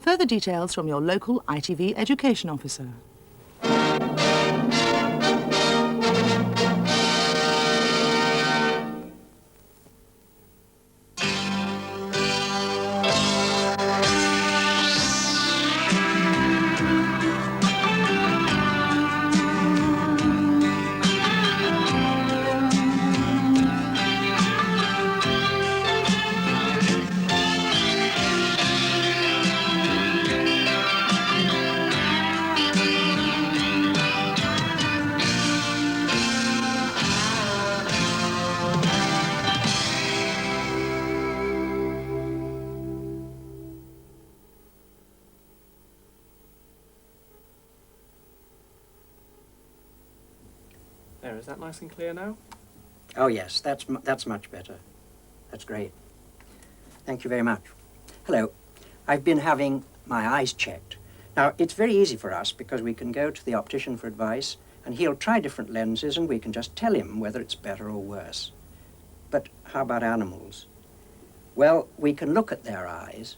Further details from your local ITV education officer. There, is that nice and clear now? Oh yes, that's much better. That's great. Thank you very much. Hello. I've been having my eyes checked. Now, it's very easy for us because we can go to the optician for advice and he'll try different lenses and we can just tell him whether it's better or worse. But how about animals? Well, we can look at their eyes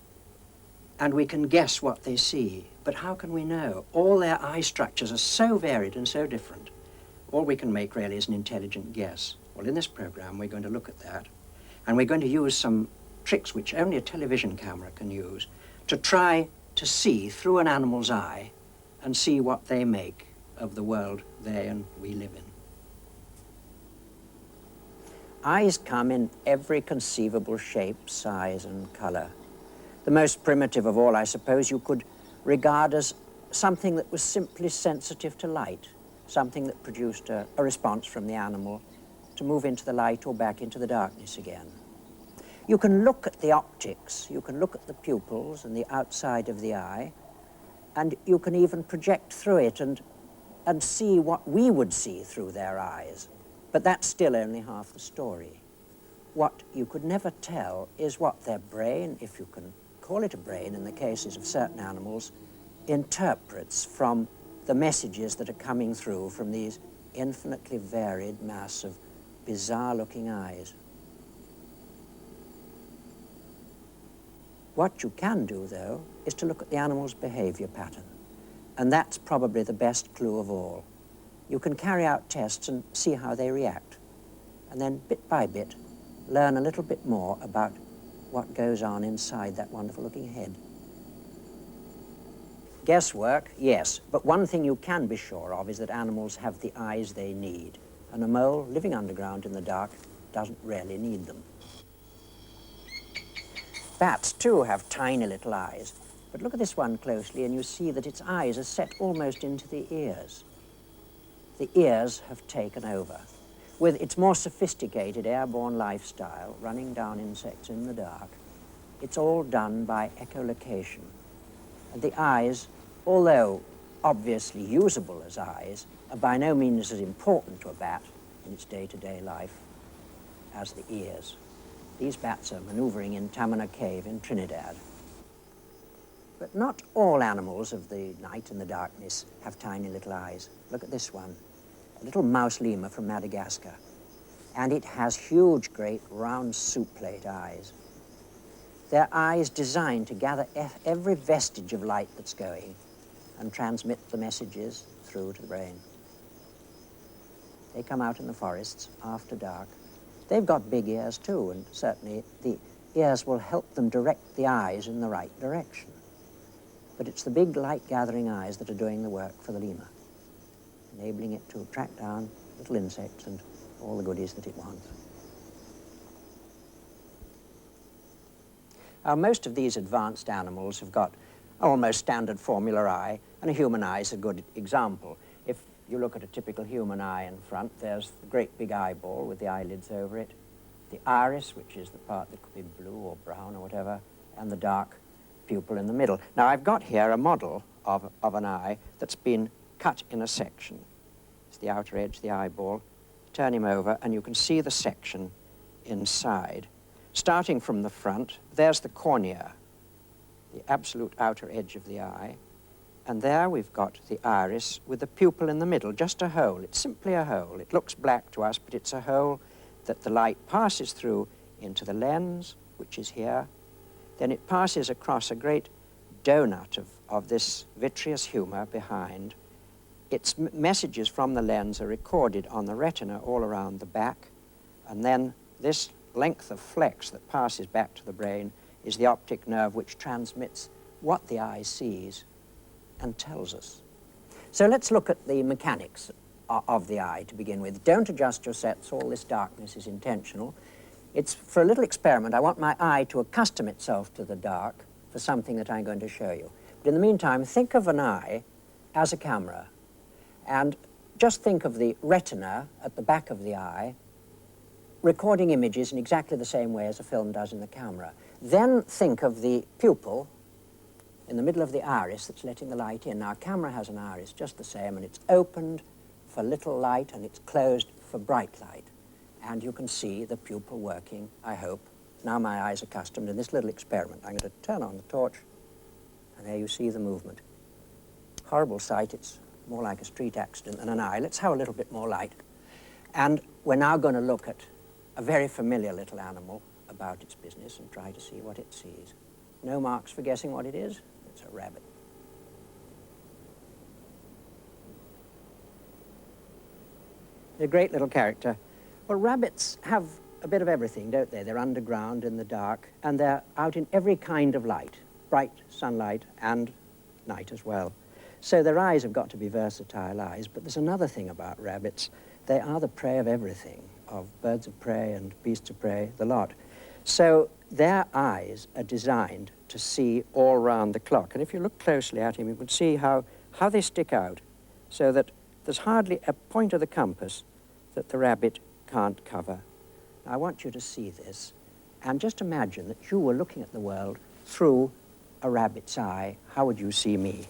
and we can guess what they see. But how can we know? All their eye structures are so varied and so different. All we can make really is an intelligent guess. Well, in this program, we're going to look at that. And we're going to use some tricks which only a television camera can use to try to see through an animal's eye and see what they make of the world they and we live in. Eyes come in every conceivable shape, size, and color. The most primitive of all, I suppose, you could regard as something that was simply sensitive to light, something that produced a response from the animal to move into the light or back into the darkness again. You can look at the optics, you can look at the pupils and the outside of the eye, and you can even project through it and see what we would see through their eyes. But that's still only half the story. What you could never tell is what their brain, if you can call it a brain in the cases of certain animals, interprets from the messages that are coming through from these infinitely varied mass of bizarre-looking eyes. What you can do, though, is to look at the animal's behavior pattern. And that's probably the best clue of all. You can carry out tests and see how they react. And then, bit by bit, learn a little bit more about what goes on inside that wonderful-looking head. Guesswork, yes, but one thing you can be sure of is that animals have the eyes they need, and a mole living underground in the dark doesn't really need them. Bats, too, have tiny little eyes, but look at this one closely and you see that its eyes are set almost into the ears. The ears have taken over. With its more sophisticated airborne lifestyle, running down insects in the dark, it's all done by echolocation. And the eyes, although obviously usable as eyes, are by no means as important to a bat in its day-to-day life as the ears. These bats are maneuvering in Tamana Cave in Trinidad. But not all animals of the night and the darkness have tiny little eyes. Look at this one, a little mouse lemur from Madagascar. And it has huge, great, round soup plate eyes. Their eyes designed to gather every vestige of light that's going and transmit the messages through to the brain. They come out in the forests after dark. They've got big ears too, and certainly the ears will help them direct the eyes in the right direction. But it's the big light-gathering eyes that are doing the work for the lemur, enabling it to track down little insects and all the goodies that it wants. Most of these advanced animals have got almost standard formula eye, and a human eye is a good example. If you look at a typical human eye in front, there's the great big eyeball with the eyelids over it, the iris, which is the part that could be blue or brown or whatever, and the dark pupil in the middle. Now, I've got here a model of an eye that's been cut in a section. It's the outer edge of the eyeball. Turn him over, and you can see the section inside. Starting from the front, there's the cornea, the absolute outer edge of the eye. And there we've got the iris with the pupil in the middle, just a hole. It's simply a hole. It looks black to us, but it's a hole that the light passes through into the lens, which is here. Then it passes across a great donut of this vitreous humour behind. Its messages from the lens are recorded on the retina all around the back, and then this length of flex that passes back to the brain is the optic nerve which transmits what the eye sees and tells us. So let's look at the mechanics of the eye to begin with. Don't adjust your sets, all this darkness is intentional. It's for a little experiment. I want my eye to accustom itself to the dark for something that I'm going to show you. But in the meantime, think of an eye as a camera, and just think of the retina at the back of the eye recording images in exactly the same way as a film does in the camera. Then think of the pupil in the middle of the iris that's letting the light in. Now, a camera has an iris just the same, and it's opened for little light and it's closed for bright light. And you can see the pupil working, I hope. Now my eye's accustomed in this little experiment. I'm going to turn on the torch, and there you see the movement. Horrible sight. It's more like a street accident than an eye. Let's have a little bit more light. And we're now going to look at a very familiar little animal about its business and try to see what it sees. No marks for guessing what it is. It's a rabbit. A great little character. Well, rabbits have a bit of everything, don't they? They're underground in the dark, and they're out in every kind of light, bright sunlight and night as well. So their eyes have got to be versatile eyes, but there's another thing about rabbits. They are the prey of everything, of birds of prey and beasts of prey, the lot. So their eyes are designed to see all round the clock. And if you look closely at him, you can see how they stick out, so that there's hardly a point of the compass that the rabbit can't cover. Now, I want you to see this, and just imagine that you were looking at the world through a rabbit's eye. How would you see me?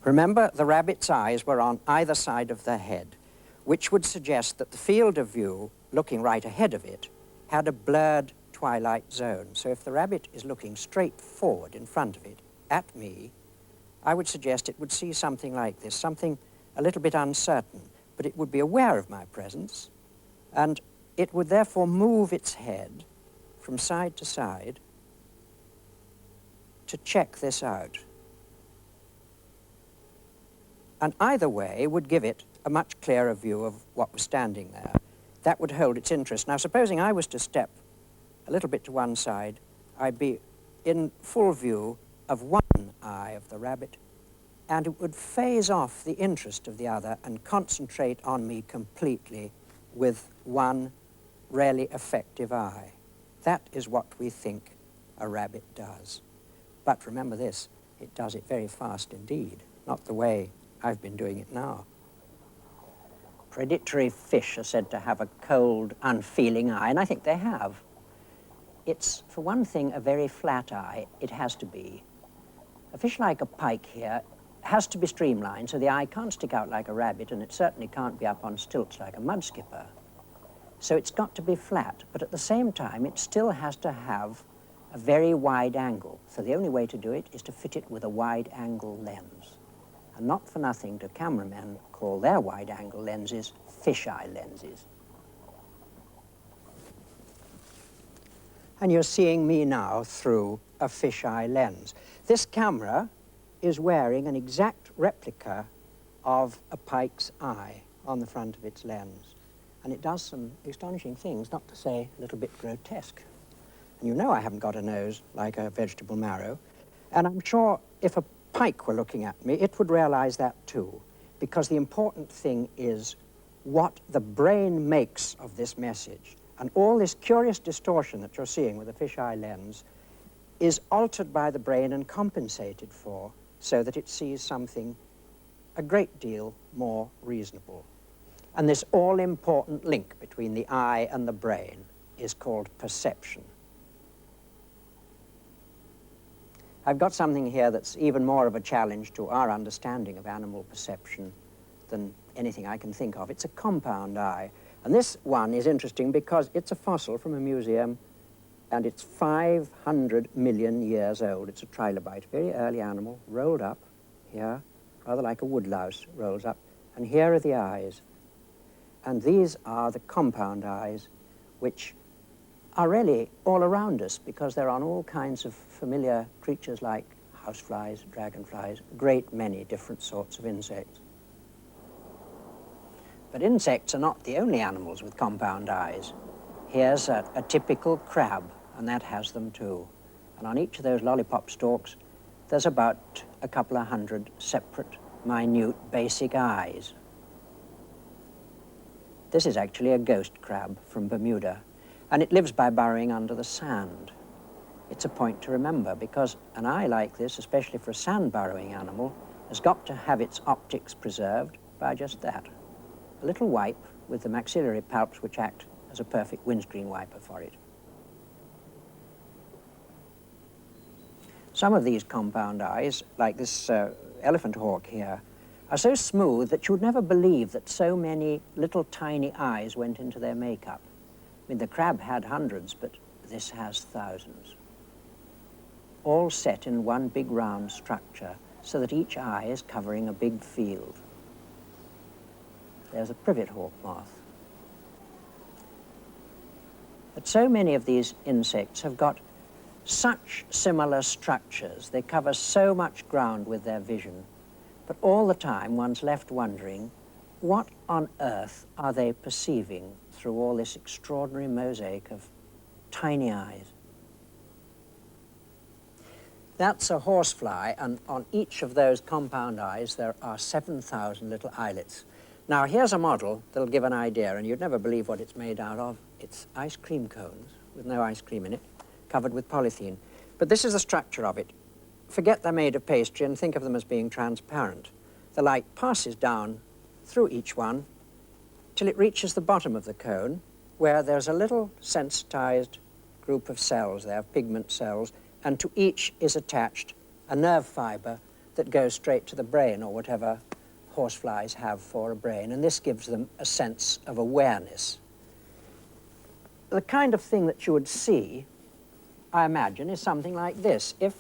Remember, the rabbit's eyes were on either side of the head, which would suggest that the field of view, looking right ahead of it, had a blurred twilight zone. So if the rabbit is looking straight forward in front of it, at me, I would suggest it would see something like this, something a little bit uncertain, but it would be aware of my presence, and it would therefore move its head from side to side to check this out. And either way would give it a much clearer view of what was standing there. That would hold its interest. Now, supposing I was to step a little bit to one side, I'd be in full view of one eye of the rabbit, and it would phase off the interest of the other and concentrate on me completely with one really effective eye. That is what we think a rabbit does. But remember this, it does it very fast indeed, not the way I've been doing it now. Predatory fish are said to have a cold, unfeeling eye, and I think they have. It's, for one thing, a very flat eye. It has to be. A fish like a pike here has to be streamlined, so the eye can't stick out like a rabbit, and it certainly can't be up on stilts like a mudskipper. So it's got to be flat, but at the same time, it still has to have a very wide angle. So the only way to do it is to fit it with a wide-angle lens. And not for nothing do cameramen call their wide-angle lenses fisheye lenses. And you're seeing me now through a fisheye lens. This camera is wearing an exact replica of a pike's eye on the front of its lens. And it does some astonishing things, not to say a little bit grotesque. And you know I haven't got a nose like a vegetable marrow. And I'm sure if a pike were looking at me, it would realize that too, because the important thing is what the brain makes of this message. And all this curious distortion that you're seeing with a fisheye lens is altered by the brain and compensated for so that it sees something a great deal more reasonable. And this all-important link between the eye and the brain is called perception. I've got something here that's even more of a challenge to our understanding of animal perception than anything I can think of. It's a compound eye. And this one is interesting because it's a fossil from a museum, and it's 500 million years old. It's a trilobite, very early animal, rolled up here, rather like a woodlouse rolls up. And here are the eyes. And these are the compound eyes, which are really all around us because they're on all kinds of familiar creatures like houseflies, dragonflies, a great many different sorts of insects. But insects are not the only animals with compound eyes. Here's a typical crab, and that has them too. And on each of those lollipop stalks, there's about a couple of hundred separate, minute, basic eyes. This is actually a ghost crab from Bermuda, and it lives by burrowing under the sand. It's a point to remember because an eye like this, especially for a sand-burrowing animal, has got to have its optics preserved by just that. A little wipe with the maxillary palps which act as a perfect windscreen wiper for it. Some of these compound eyes, like this elephant hawk here, are so smooth that you would never believe that so many little tiny eyes went into their makeup. I mean, the crab had hundreds, but this has thousands. All set in one big round structure so that each eye is covering a big field. There's a privet hawk moth. But so many of these insects have got such similar structures, they cover so much ground with their vision, but all the time one's left wondering, what on earth are they perceiving through all this extraordinary mosaic of tiny eyes? That's a horsefly, and on each of those compound eyes there are 7,000 little eyelets. Now here's a model that'll give an idea, and you'd never believe what it's made out of. It's ice cream cones with no ice cream in it, covered with polythene. But this is the structure of it. Forget they're made of pastry and think of them as being transparent. The light passes down through each one till it reaches the bottom of the cone, where there's a little sensitized group of cells there, pigment cells, and to each is attached a nerve fiber that goes straight to the brain, or whatever horseflies have for a brain, and this gives them a sense of awareness. The kind of thing that you would see, I imagine, is something like this. If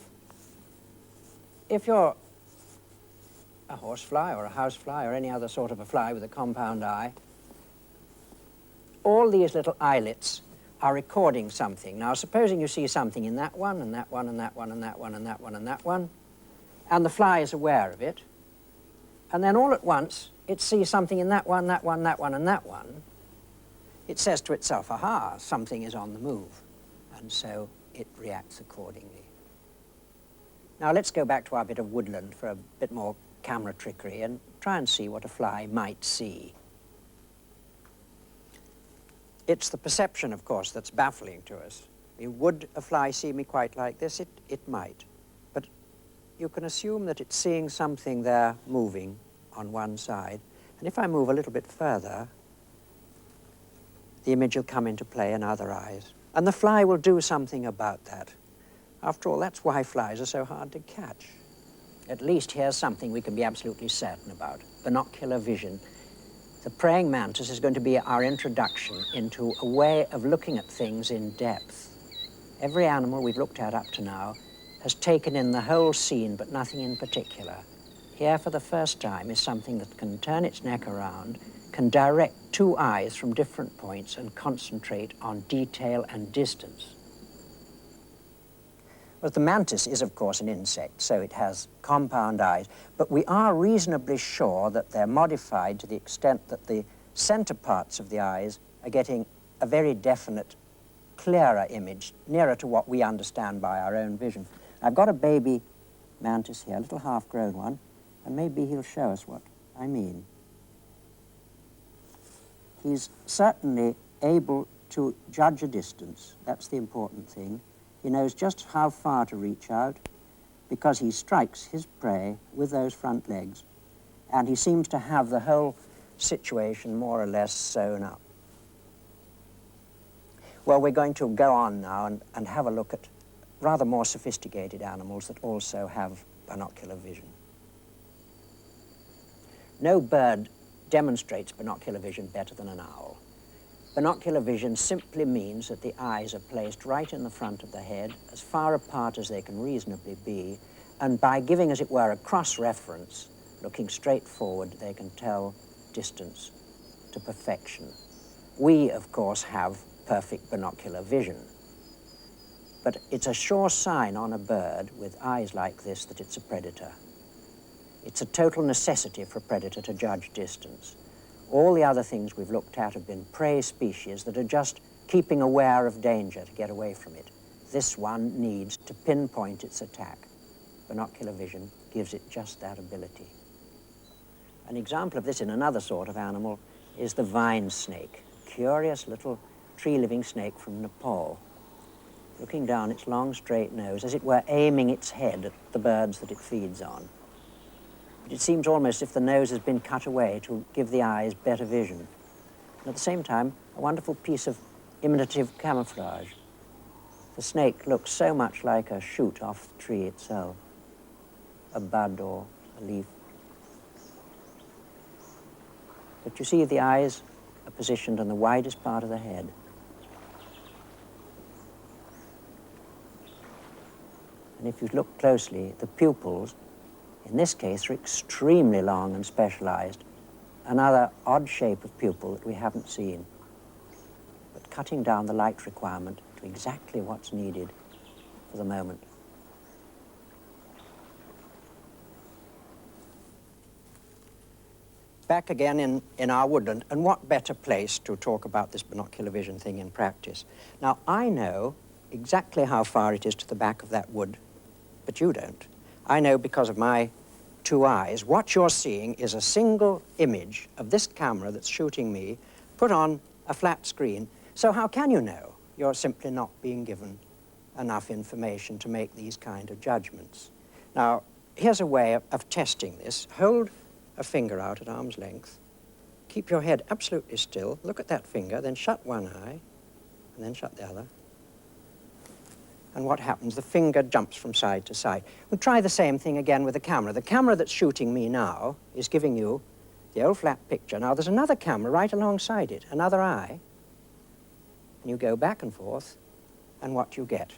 you're a horsefly or a housefly or any other sort of a fly with a compound eye, all these little eyelets are recording something. Now, supposing you see something in that one, and that one, and that one, and that one, and that one, and that one, and the fly is aware of it, and then all at once it sees something in that one, that one, that one, and that one, it says to itself, aha, something is on the move, and so it reacts accordingly. Now let's go back to our bit of woodland for a bit more camera trickery and try and see what a fly might see. It's the perception, of course, that's baffling to us. Would a fly see me quite like this? It might. But you can assume that it's seeing something there moving on one side. And if I move a little bit further, the image will come into play in other eyes. And the fly will do something about that. After all, that's why flies are so hard to catch. At least here's something we can be absolutely certain about: binocular vision. The praying mantis is going to be our introduction into a way of looking at things in depth. Every animal we've looked at up to now has taken in the whole scene, but nothing in particular. Here, for the first time, is something that can turn its neck around, can direct two eyes from different points and concentrate on detail and distance. Well, the mantis is, of course, an insect, so it has compound eyes, but we are reasonably sure that they're modified to the extent that the center parts of the eyes are getting a very definite, clearer image, nearer to what we understand by our own vision. I've got a baby mantis here, a little half-grown one, and maybe he'll show us what I mean. He's certainly able to judge a distance. That's the important thing. He knows just how far to reach out because he strikes his prey with those front legs, and he seems to have the whole situation more or less sewn up. Well, we're going to go on now and have a look at rather more sophisticated animals that also have binocular vision. No bird demonstrates binocular vision better than an owl. Binocular vision simply means that the eyes are placed right in the front of the head, as far apart as they can reasonably be, and by giving, as it were, a cross-reference, looking straight forward, they can tell distance to perfection. We, of course, have perfect binocular vision. But it's a sure sign on a bird with eyes like this that it's a predator. It's a total necessity for a predator to judge distance. All the other things we've looked at have been prey species that are just keeping aware of danger to get away from it. This one needs to pinpoint its attack. Binocular vision gives it just that ability. An example of this in another sort of animal is the vine snake, a curious little tree-living snake from Nepal, looking down its long, straight nose, as it were aiming its head at the birds that it feeds on. But it seems almost as if the nose has been cut away to give the eyes better vision. And at the same time, a wonderful piece of imitative camouflage. The snake looks so much like a shoot off the tree itself, a bud or a leaf. But you see, the eyes are positioned on the widest part of the head. And if you look closely, the pupils, in this case, are extremely long and specialized. Another odd shape of pupil that we haven't seen, but cutting down the light requirement to exactly what's needed for the moment. Back again in our woodland, and what better place to talk about this binocular vision thing in practice. Now, I know exactly how far it is to the back of that wood, but you don't. I know because of my two eyes. What you're seeing is a single image of this camera that's shooting me put on a flat screen. So how can you know? You're simply not being given enough information to make these kind of judgments. Now, here's a way of testing this. Hold a finger out at arm's length. Keep your head absolutely still. Look at that finger, then shut one eye, and then shut the other. And what happens? The finger jumps from side to side. We'll try the same thing again with the camera. The camera that's shooting me now is giving you the old flat picture. Now, there's another camera right alongside it, another eye. And you go back and forth, and what you get?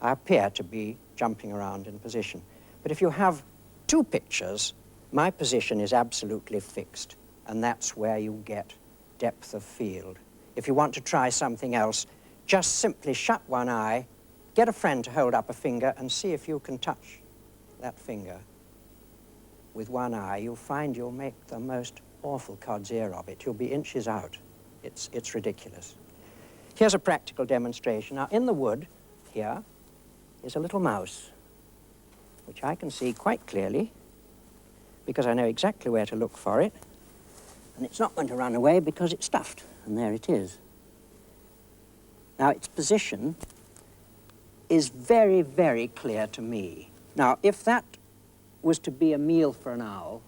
I appear to be jumping around in position. But if you have two pictures, my position is absolutely fixed, and that's where you get depth of field. If you want to try something else, just simply shut one eye, get a friend to hold up a finger, and see if you can touch that finger with one eye. You'll find you'll make the most awful cod's ear of it. You'll be inches out. It's ridiculous. Here's a practical demonstration. Now, in the wood here is a little mouse, which I can see quite clearly, because I know exactly where to look for it. And it's not going to run away because it's stuffed, and there it is. Now, its position is very, very clear to me. Now, if that was to be a meal for an owl,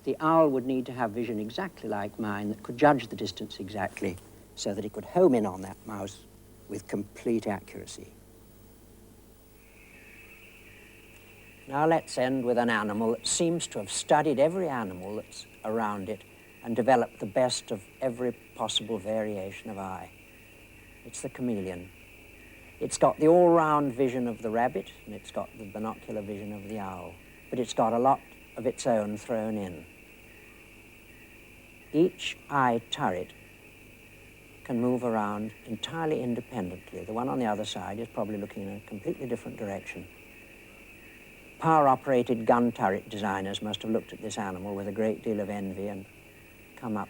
the owl would need to have vision exactly like mine that could judge the distance exactly so that it could home in on that mouse with complete accuracy. Now let's end with an animal that seems to have studied every animal that's around it and developed the best of every possible variation of eye. It's the chameleon. It's got the all-round vision of the rabbit, and it's got the binocular vision of the owl, but it's got a lot of its own thrown in. Each eye turret can move around entirely independently. The one on the other side is probably looking in a completely different direction. Power-operated gun turret designers must have looked at this animal with a great deal of envy and come up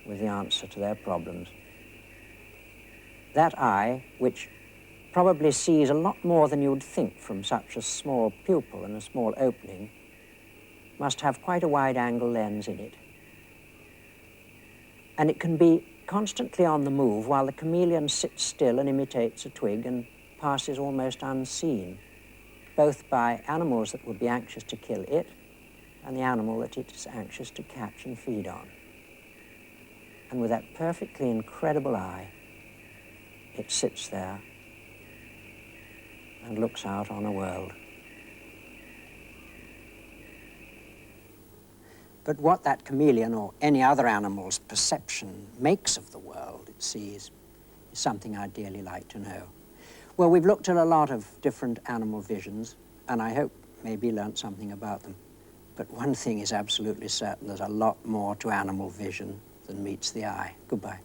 with the answer to their problems. That eye, which probably sees a lot more than you'd think from such a small pupil and a small opening, must have quite a wide-angle lens in it. And it can be constantly on the move while the chameleon sits still and imitates a twig and passes almost unseen, both by animals that would be anxious to kill it and the animal that it is anxious to catch and feed on. And with that perfectly incredible eye, it sits there and looks out on a world. But what that chameleon or any other animal's perception makes of the world it sees is something I'd dearly like to know. Well, we've looked at a lot of different animal visions, and I hope maybe learnt something about them. But one thing is absolutely certain: there's a lot more to animal vision than meets the eye. Goodbye.